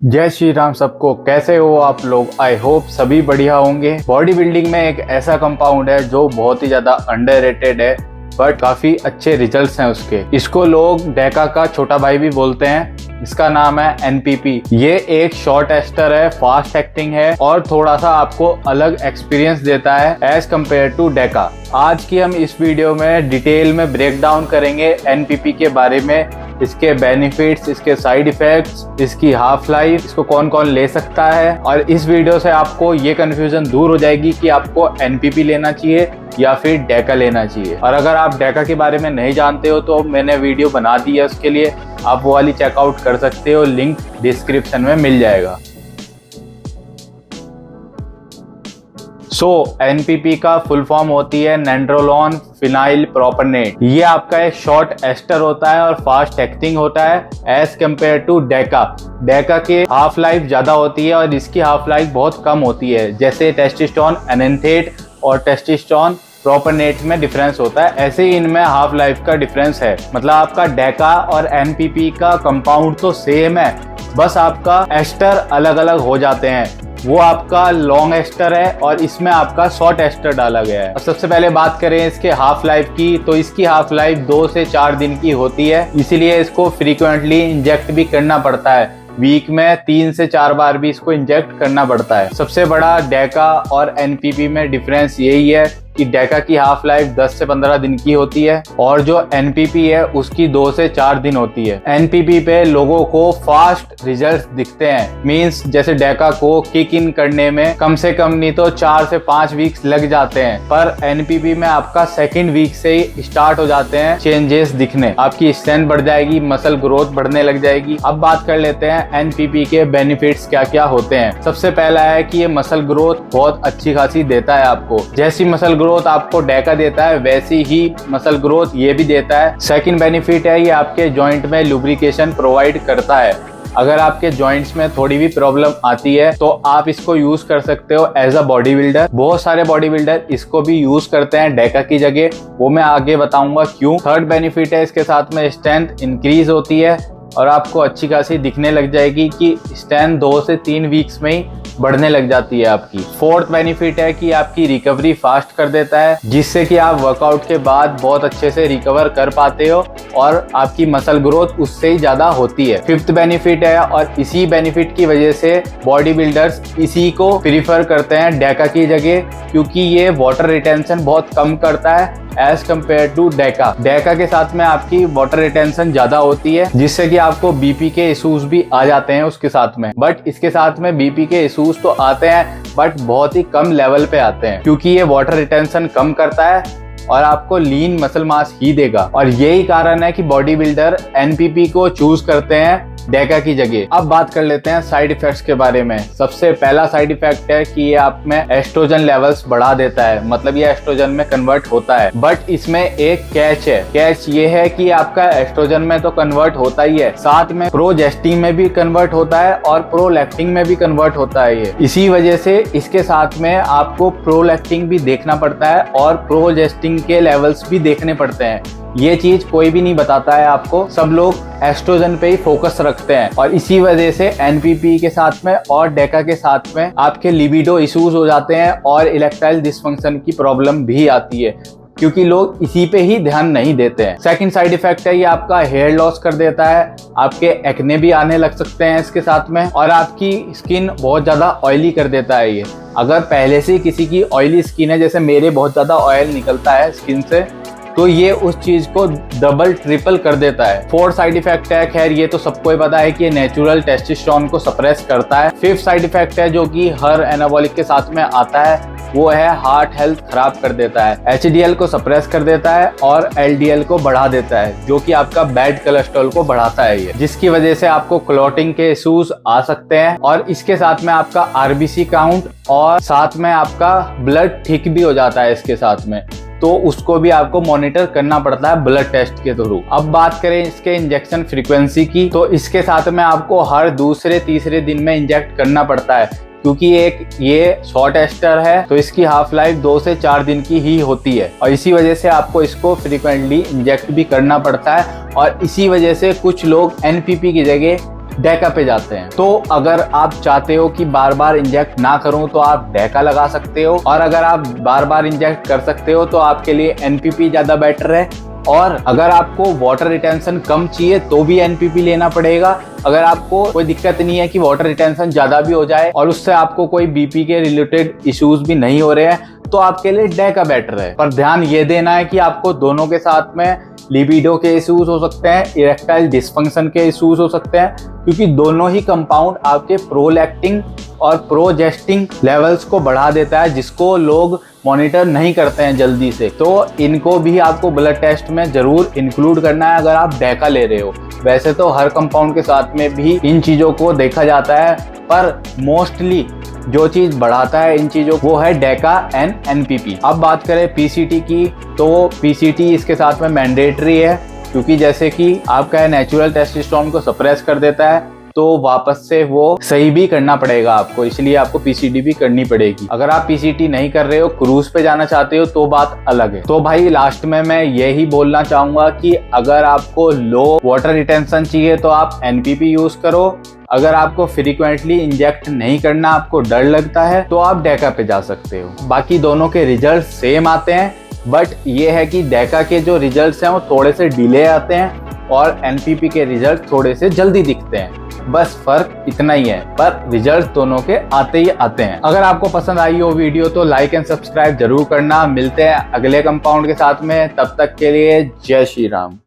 जय श्री राम सबको। कैसे हो आप लोग? आई होप सभी बढ़िया होंगे। बॉडी बिल्डिंग में एक ऐसा कंपाउंड है जो बहुत ही ज्यादा अंडररेटेड है बट काफी अच्छे रिजल्ट्स हैं उसके। इसको लोग डेका का छोटा भाई भी बोलते हैं। इसका नाम है एनपीपी। ये एक शॉर्ट एस्टर है, फास्ट एक्टिंग है और थोड़ा सा आपको अलग एक्सपीरियंस देता है एज कम्पेयर टू डेका। आज की हम इस वीडियो में डिटेल में ब्रेक डाउन करेंगे एनपीपी के बारे में, इसके बेनिफिट्स, इसके साइड इफेक्ट्स, इसकी हाफ लाइफ, इसको कौन कौन ले सकता है। और इस वीडियो से आपको ये कंफ्यूजन दूर हो जाएगी कि आपको एनपीपी लेना चाहिए या फिर डेका लेना चाहिए। और अगर आप डेका के बारे में नहीं जानते हो तो मैंने वीडियो बना दी है उसके लिए, आप वो वाली चेकआउट कर सकते हो, लिंक डिस्क्रिप्शन में मिल जाएगा। एनपीपी का फुल फॉर्म होती है नैंड्रोलोन फिनाइल प्रोपेनेट। ये आपका एक शॉर्ट एस्टर होता है और फास्ट एक्टिंग होता है as compare to Deca. Deca की हाफ लाइफ ज्यादा होती है और इसकी हाफ लाइफ बहुत कम होती है। जैसे टेस्टोस्टेरोन एनेंथेट और टेस्टोस्टेरोन प्रोपेनेट में डिफरेंस होता है, ऐसे ही इनमें हाफ लाइफ का डिफरेंस है। मतलब आपका डेका और एनपीपी का कंपाउंड तो सेम है, बस आपका एस्टर अलग अलग हो जाते हैं। वो आपका लॉन्ग एस्टर है और इसमें आपका शॉर्ट एस्टर डाला गया है। और सबसे पहले बात करें इसके हाफ लाइफ की, तो इसकी हाफ लाइफ 2 से 4 दिन की होती है, इसीलिए इसको फ्रीक्वेंटली इंजेक्ट भी करना पड़ता है। वीक में 3 से 4 बार भी इसको इंजेक्ट करना पड़ता है। सबसे बड़ा डेका और एनपीपी में डिफरेंस यही है कि डेका की हाफ लाइफ 10 से 15 दिन की होती है और जो एनपीपी है उसकी 2 से 4 दिन होती है। एनपीपी पे लोगों को फास्ट रिजल्ट्स दिखते हैं, मींस जैसे डेका को किक इन करने में कम से कम नहीं तो 4 से 5 वीक्स लग जाते हैं, पर एनपीपी में आपका सेकेंड वीक से ही स्टार्ट हो जाते हैं चेंजेस दिखने। आपकी स्ट्रेंथ बढ़ जाएगी, मसल ग्रोथ बढ़ने लग जाएगी। अब बात कर लेते हैं एनपीपी के बेनिफिट्स क्या क्या होते हैं। सबसे पहला है कि ये मसल ग्रोथ बहुत अच्छी खासी देता है आपको। जैसी मसल ग्रोथ आपको डेका देता है वैसी ही मसल ग्रोथ ये भी देता है। सेकंड बेनिफिट है ये आपके जॉइंट में लुब्रिकेशन प्रोवाइड करता है। अगर आपके जॉइंट्स में थोड़ी भी प्रॉब्लम आती है तो आप इसको यूज कर सकते हो एज अ बॉडी बिल्डर। बहुत सारे बॉडी बिल्डर इसको भी यूज करते हैं डेका की जगह, वो मैं आगे बताऊंगा क्यों। थर्ड बेनिफिट है इसके साथ में स्ट्रेंथ इंक्रीज होती है और आपको अच्छी खासी दिखने लग जाएगी कि स्ट्रेंथ 2 से 3 वीक्स में ही बढ़ने लग जाती है आपकी। फोर्थ बेनिफिट है कि आपकी रिकवरी फास्ट कर देता है, जिससे कि आप वर्कआउट के बाद बहुत अच्छे से रिकवर कर पाते हो और आपकी मसल ग्रोथ उससे ही ज्यादा होती है। फिफ्थ बेनिफिट है और इसी बेनिफिट की वजह से बॉडी बिल्डर्स इसी को प्रीफर करते हैं डेका की जगह, क्योंकि ये वाटर रिटेंशन बहुत कम करता है as compare to Deca. Deca के साथ में आपकी वाटर रिटेंशन ज्यादा होती है, जिससे कि आपको बीपी के इश्यूज भी आ जाते हैं उसके साथ में। बट इसके साथ में बीपी के इश्यूज तो आते हैं बट बहुत ही कम लेवल पे आते हैं, क्योंकि ये वाटर रिटेंशन कम करता है और आपको लीन मसल मास ही देगा। और यही कारण है कि बॉडी बिल्डर एनपीपी को चूज करते हैं डेका की जगह। अब बात कर लेते हैं साइड इफेक्ट्स के बारे में। सबसे पहला साइड इफेक्ट है कि ये आप में एस्ट्रोजन लेवल्स बढ़ा देता है, मतलब ये एस्ट्रोजन में कन्वर्ट होता है। बट इसमें एक कैच है। कैच ये है कि आपका एस्ट्रोजन में तो कन्वर्ट होता ही है, साथ में प्रोजेस्टिन में भी कन्वर्ट होता है और प्रोलैक्टिन में भी कन्वर्ट होता है ये। इसी वजह से इसके साथ में आपको प्रोलैक्टिन भी देखना पड़ता है और प्रोजेस्टिन के लेवल्स भी देखने पड़ते हैं। ये चीज कोई भी नहीं बताता है आपको, सब लोग एस्ट्रोजन पे ही फोकस रखते हैं और इसी वजह से एनपीपी के साथ में और डेका के साथ में आपके लिबिडो इश्यूज हो जाते हैं और इरेक्टाइल डिसफंक्शन की प्रॉब्लम भी आती है, क्योंकि लोग इसी पे ही ध्यान नहीं देते हैं। सेकंड साइड इफेक्ट है ये आपका हेयर लॉस कर देता है, आपके एक्ने भी आने लग सकते हैं इसके साथ में, और आपकी स्किन बहुत ज्यादा ऑयली कर देता है ये। अगर पहले से किसी की ऑयली स्किन है, जैसे मेरे बहुत ज्यादा ऑयल निकलता है स्किन से, तो ये उस चीज को डबल ट्रिपल कर देता है। फोर्थ साइड इफेक्ट है, खैर ये तो सबको ही पता है कि ये नेचुरल टेस्टोस्टेरोन को सप्रेस करता है। फिफ्थ साइड इफेक्ट है जो कि हर एनाबॉलिक के साथ में आता है, वो है हार्ट हेल्थ खराब कर देता है। एचडीएल को सप्रेस कर देता है और एलडीएल को बढ़ा देता है, जो कि आपका बैड कोलेस्ट्रॉल को बढ़ाता है ये, जिसकी वजह से आपको क्लॉटिंग के इश्यूज आ सकते हैं। और इसके साथ में आपका आरबीसी काउंट और साथ में आपका ब्लड ठीक भी हो जाता है इसके साथ में, तो उसको भी आपको मॉनिटर करना पड़ता है ब्लड टेस्ट के थ्रू। अब बात करें इसके इंजेक्शन फ्रीक्वेंसी की, तो इसके साथ में आपको हर दूसरे तीसरे दिन में इंजेक्ट करना पड़ता है, क्योंकि ये शॉर्ट एस्टर है तो इसकी हाफ लाइफ 2 से 4 दिन की ही होती है और इसी वजह से आपको इसको फ्रीक्वेंटली इंजेक्ट भी करना पड़ता है। और इसी वजह से कुछ लोग एनपीपी की जगह डेका पे जाते हैं। तो अगर आप चाहते हो कि बार बार इंजेक्ट ना करूं तो आप डेका लगा सकते हो, और अगर आप बार बार इंजेक्ट कर सकते हो तो आपके लिए एनपीपी ज्यादा बेटर है। और अगर आपको वाटर रिटेंशन कम चाहिए तो भी एनपीपी लेना पड़ेगा। अगर आपको कोई दिक्कत नहीं है कि वाटर रिटेंशन ज्यादा भी हो जाए और उससे आपको कोई बीपी के रिलेटेड इश्यूज भी नहीं हो रहे हैं तो आपके लिए डेका बेटर है। पर ध्यान ये देना है कि आपको दोनों के साथ में लिबिडो के इश्यूज हो सकते हैं, इरेक्टाइल डिस्फंक्शन के इश्यूज हो सकते हैं, क्योंकि दोनों ही कंपाउंड आपके प्रोलैक्टिन और प्रोजेस्टिन लेवल्स को बढ़ा देता है, जिसको लोग मॉनिटर नहीं करते हैं जल्दी से। तो इनको भी आपको ब्लड टेस्ट में जरूर इंक्लूड करना है अगर आप डेका ले रहे हो। वैसे तो हर कंपाउंड के साथ में भी इन चीजों को देखा जाता है, पर मोस्टली जो चीज बढ़ाता है इन चीजों वो है डेका एंड एनपीपी। अब बात करें पीसीटी की, तो पीसीटी इसके साथ में मैंडेटरी है, क्योंकि जैसे कि आपका नेचुरल टेस्टोस्टेरोन को सप्रेस कर देता है तो वापस से वो सही भी करना पड़ेगा आपको, इसलिए आपको पीसीटी भी करनी पड़ेगी। अगर आप पीसीटी नहीं कर रहे हो, क्रूज पे जाना चाहते हो तो बात अलग है। तो भाई लास्ट में मैं यही बोलना चाहूंगा कि अगर आपको लो वाटर रिटेंशन चाहिए तो आप एनपीपी यूज करो। अगर आपको फ्रीक्वेंटली इंजेक्ट नहीं करना, आपको डर लगता है, तो आप डेका पे जा सकते हो। बाकी दोनों के रिजल्ट सेम आते हैं, बट ये है कि डेका के जो रिजल्ट्स हैं वो थोड़े से डिले आते हैं और एनपीपी के रिजल्ट थोड़े से जल्दी दिखते हैं। बस फर्क इतना ही है, पर रिजल्ट दोनों के आते ही आते हैं। अगर आपको पसंद आई हो वीडियो तो लाइक एंड सब्सक्राइब जरूर करना। मिलते हैं अगले कंपाउंड के साथ में, तब तक के लिए जय श्री राम।